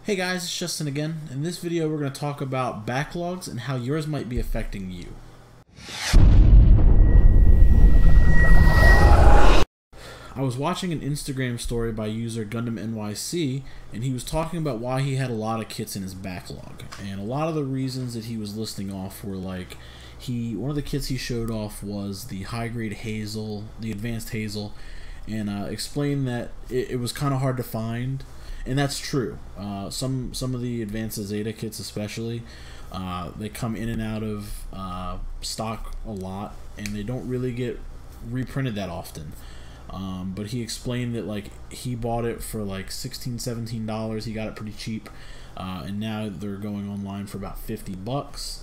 Hey guys, it's Justin again. In this video we're going to talk about backlogs and how yours might be affecting you. I was watching an Instagram story by user Gundam NYC, and he was talking about why he had a lot of kits in his backlog. And a lot of the reasons that he was listing off were like, one of the kits he showed off was the high-grade Hazel, the advanced Hazel, and explained that it was kind of hard to find. And that's true. Some of the advanced Zeta kits especially, they come in and out of stock a lot, and they don't really get reprinted that often. But he explained that like he bought it for like $16–17. He got it pretty cheap, and now they're going online for about $50.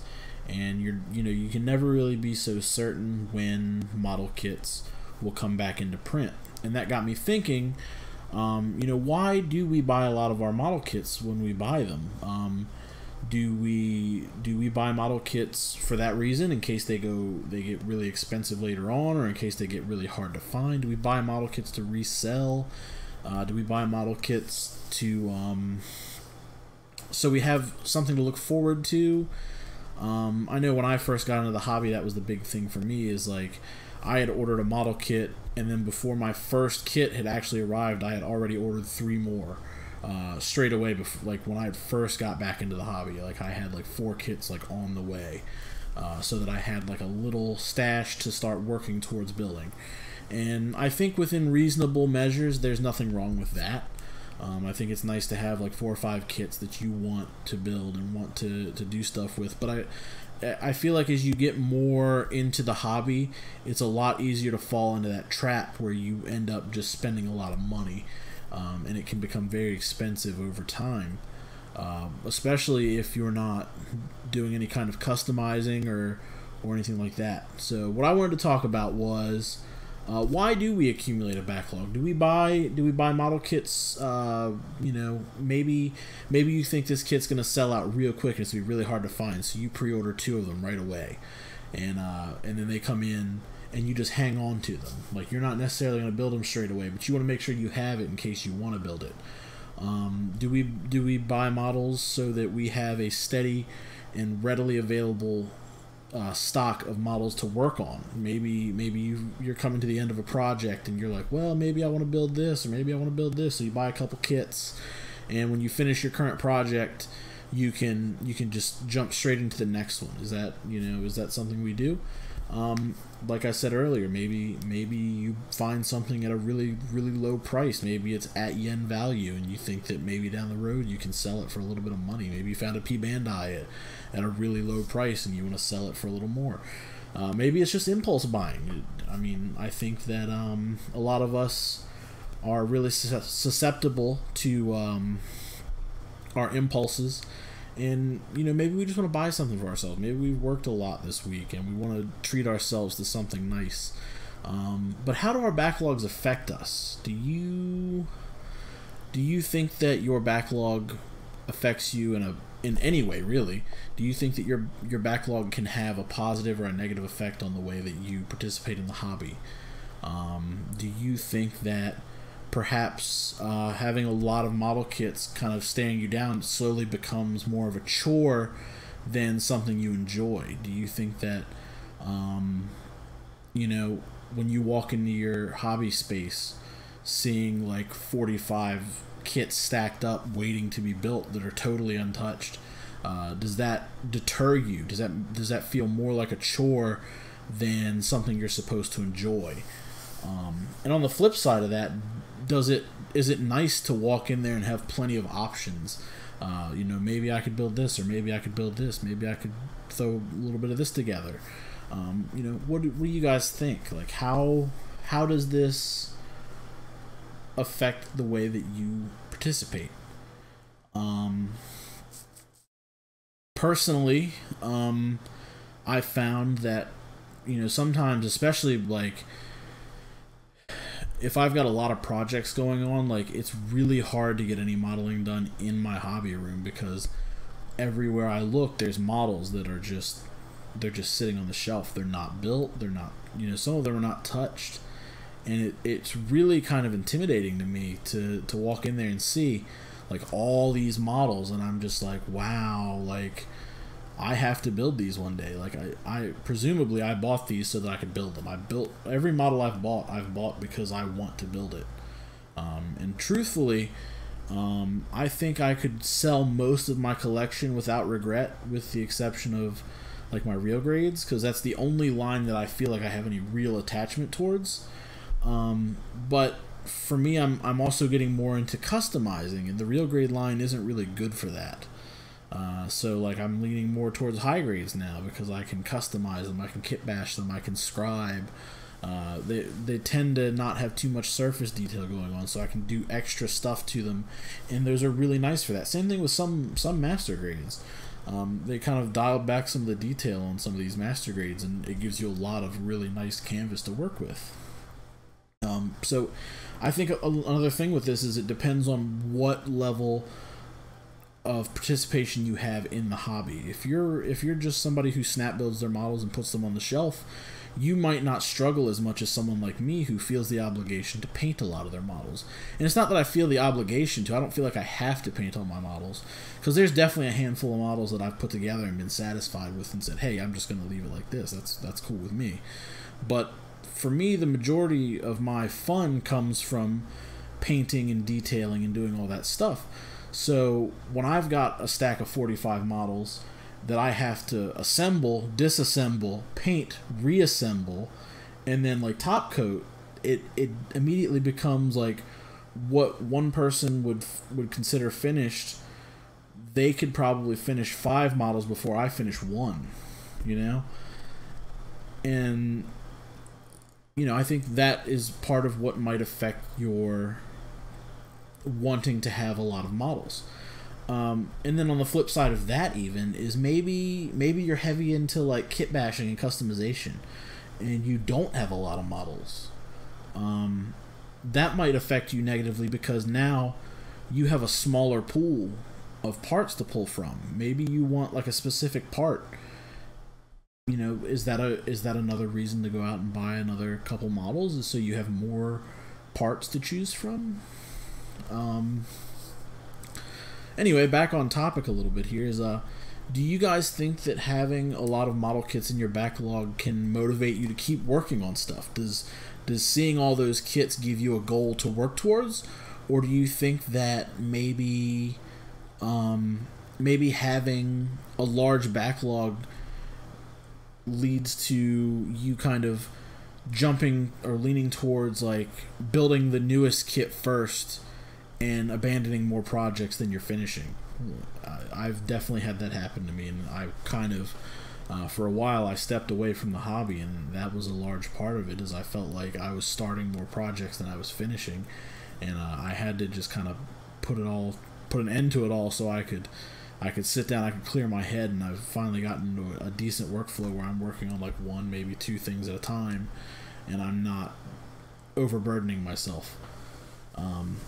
And you can never really be so certain when model kits will come back into print. And that got me thinking. Why do we buy a lot of our model kits when we buy them? Do we buy model kits for that reason, in case they get really expensive later on, or in case they get really hard to find? Do we buy model kits to resell? Do we buy model kits to so we have something to look forward to? I know when I first got into the hobby, that was the big thing for me, is like I had ordered a model kit, and then before my first kit had actually arrived, I had already ordered 3 more straight away. Before, like when I first got back into the hobby, like I had like 4 kits like on the way, so that I had like a little stash to start working towards building. And I think within reasonable measures, there's nothing wrong with that. I think it's nice to have like 4 or 5 kits that you want to build and want to do stuff with. But I feel like as you get more into the hobby, it's a lot easier to fall into that trap where you end up just spending a lot of money, and it can become very expensive over time, especially if you're not doing any kind of customizing or anything like that. So what I wanted to talk about was why do we accumulate a backlog? Do we buy model kits? Maybe you think this kit's gonna sell out real quick and it's gonna be really hard to find, so you pre-order 2 of them right away, and then they come in and you just hang on to them. Like you're not necessarily gonna build them straight away, but you want to make sure you have it in case you want to build it. Do we buy models so that we have a steady and readily available stock of models to work on? Maybe you're coming to the end of a project and you're like, well, maybe I want to build this, or maybe I want to build this, so you buy a couple kits, and when you finish your current project, you can just jump straight into the next one. Is that something we do? Like I said earlier, maybe you find something at a really low price. Maybe it's at yen value, and you think that maybe down the road you can sell it for a little bit of money. Maybe you found a P Bandai at a really low price and you want to sell it for a little more. Maybe it's just impulse buying. I mean, I think that a lot of us are really susceptible to our impulses. And, maybe we just want to buy something for ourselves. Maybe we've worked a lot this week and we want to treat ourselves to something nice. But how do our backlogs affect us? Do you think that your backlog affects you in any way, really? Do you think that your backlog can have a positive or a negative effect on the way that you participate in the hobby? Do you think that perhaps having a lot of model kits kind of staring you down slowly becomes more of a chore than something you enjoy? Do you think that when you walk into your hobby space, seeing like 45 kits stacked up waiting to be built that are totally untouched, does that deter you? Does that feel more like a chore than something you're supposed to enjoy? And on the flip side of that, is it nice to walk in there and have plenty of options? Maybe I could build this, or maybe I could build this, maybe I could throw a little bit of this together. What do you guys think? Like how does this affect the way that you participate? Personally, I found that sometimes, especially like if I've got a lot of projects going on, like it's really hard to get any modeling done in my hobby room, because everywhere I look there's models that are just sitting on the shelf. They're not built, they're not, some of them are not touched, and it's really kind of intimidating to me to walk in there and see like all these models, and I'm just like, wow, like I have to build these one day. Like I presumably I bought these so that I could build them. I built every model I've bought because I want to build it. And truthfully, I think I could sell most of my collection without regret, with the exception of like my real grades, because that's the only line that I feel like I have any real attachment towards. But for me, I'm also getting more into customizing, and the real grade line isn't really good for that. So like I'm leaning more towards high grades now because I can customize them, I can kit bash them, I can scribe. They tend to not have too much surface detail going on, so I can do extra stuff to them, and those are really nice for that. Same thing with some master grades. They kind of dialed back some of the detail on some of these master grades, and it gives you a lot of really nice canvas to work with. So I think another thing with this is it depends on what level of participation you have in the hobby. If you're just somebody who snap builds their models and puts them on the shelf, you might not struggle as much as someone like me who feels the obligation to paint a lot of their models. And it's not that I feel the obligation to. I don't feel like I have to paint all my models, because there's definitely a handful of models that I've put together and been satisfied with and said, hey, I'm just going to leave it like this. That's cool with me. But for me, the majority of my fun comes from painting and detailing and doing all that stuff. So when I've got a stack of 45 models that I have to assemble, disassemble, paint, reassemble, and then like top coat, it immediately becomes like what one person would consider finished, they could probably finish 5 models before I finish 1, you know? And you know, I think that is part of what might affect your wanting to have a lot of models. And then on the flip side of that even is maybe you're heavy into like kit bashing and customization and you don't have a lot of models. That might affect you negatively because now you have a smaller pool of parts to pull from. Maybe you want like a specific part. You know, is that another reason to go out and buy another couple models, is so you have more parts to choose from? Anyway, back on topic a little bit here is, do you guys think that having a lot of model kits in your backlog can motivate you to keep working on stuff? Does seeing all those kits give you a goal to work towards, or do you think that maybe having a large backlog leads to you kind of jumping or leaning towards like building the newest kit first and abandoning more projects than you're finishing? I've definitely had that happen to me, and I kind of for a while I stepped away from the hobby, and that was a large part of it, is I felt like I was starting more projects than I was finishing, and I had to just kind of put an end to it all so I could sit down, I could clear my head, and I've finally gotten into a decent workflow where I'm working on like 1, maybe 2 things at a time, and I'm not overburdening myself.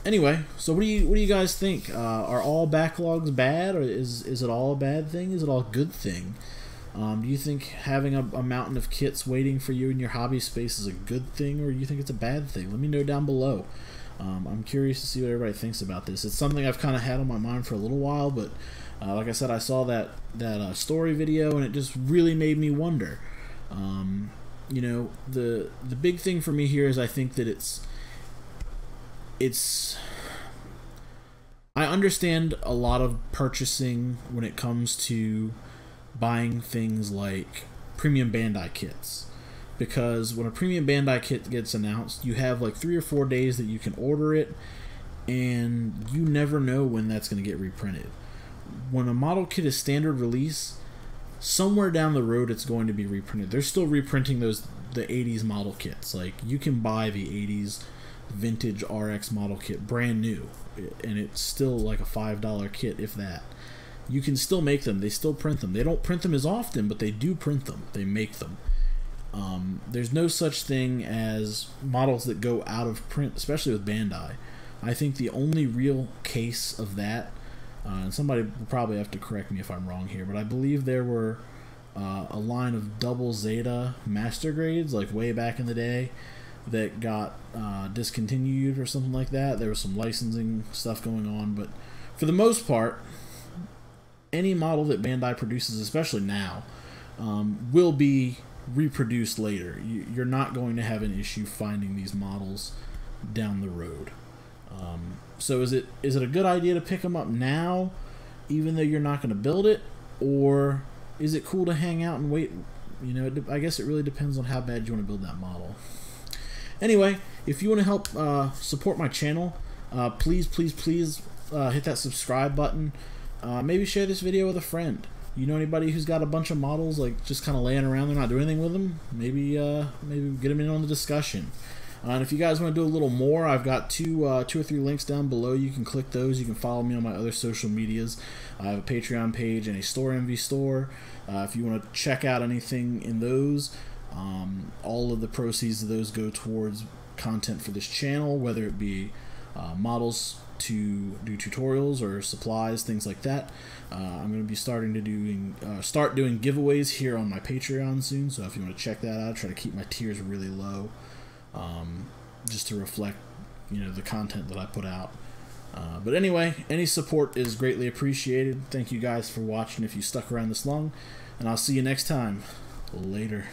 Anyway, so what do you guys think? Are all backlogs bad, or is it all a bad thing? Is it all a good thing? Do you think having a mountain of kits waiting for you in your hobby space is a good thing, or do you think it's a bad thing? Let me know down below. I'm curious to see what everybody thinks about this. It's something I've kind of had on my mind for a little while, but like I said, I saw that story video, and it just really made me wonder. You know, the big thing for me here is I think that I understand a lot of purchasing when it comes to buying things like premium Bandai kits, because when a premium Bandai kit gets announced, you have like 3 or 4 days that you can order it, and you never know when that's going to get reprinted. When a model kit is standard release, somewhere down the road it's going to be reprinted. They're still reprinting the 80s model kits. Like, you can buy the 80s vintage RX model kit brand new, and it's still like a $5 kit, if that. You can still make them. They still print them. They don't print them as often, but they do print them. They make them. There's no such thing as models that go out of print, especially with Bandai. I think the only real case of that, and somebody will probably have to correct me if I'm wrong here, but I believe there were a line of double Zeta master grades, like way back in the day, that got discontinued or something like that. There was some licensing stuff going on, but for the most part, any model that Bandai produces, especially now, will be reproduced later. You're not going to have an issue finding these models down the road. So is it a good idea to pick them up now, even though you're not going to build it, or is it cool to hang out and wait? You know, I guess it really depends on how bad you want to build that model. Anyway, if you want to help support my channel, please hit that subscribe button. Maybe share this video with a friend. You know anybody who's got a bunch of models like just kind of laying around, they're not doing anything with them? Maybe get them in on the discussion. And if you guys want to do a little more, I've got two or three links down below. You can click those. You can follow me on my other social medias. I have a Patreon page and a Store Envy store. If you want to check out anything in those, all of the proceeds of those go towards content for this channel, whether it be models to do tutorials or supplies, things like that. I'm going to be starting to start doing giveaways here on my Patreon soon. So if you want to check that out, try to keep my tiers really low. Just to reflect, you know, the content that I put out. But anyway, any support is greatly appreciated. Thank you guys for watching if you stuck around this long, and I'll see you next time. Later.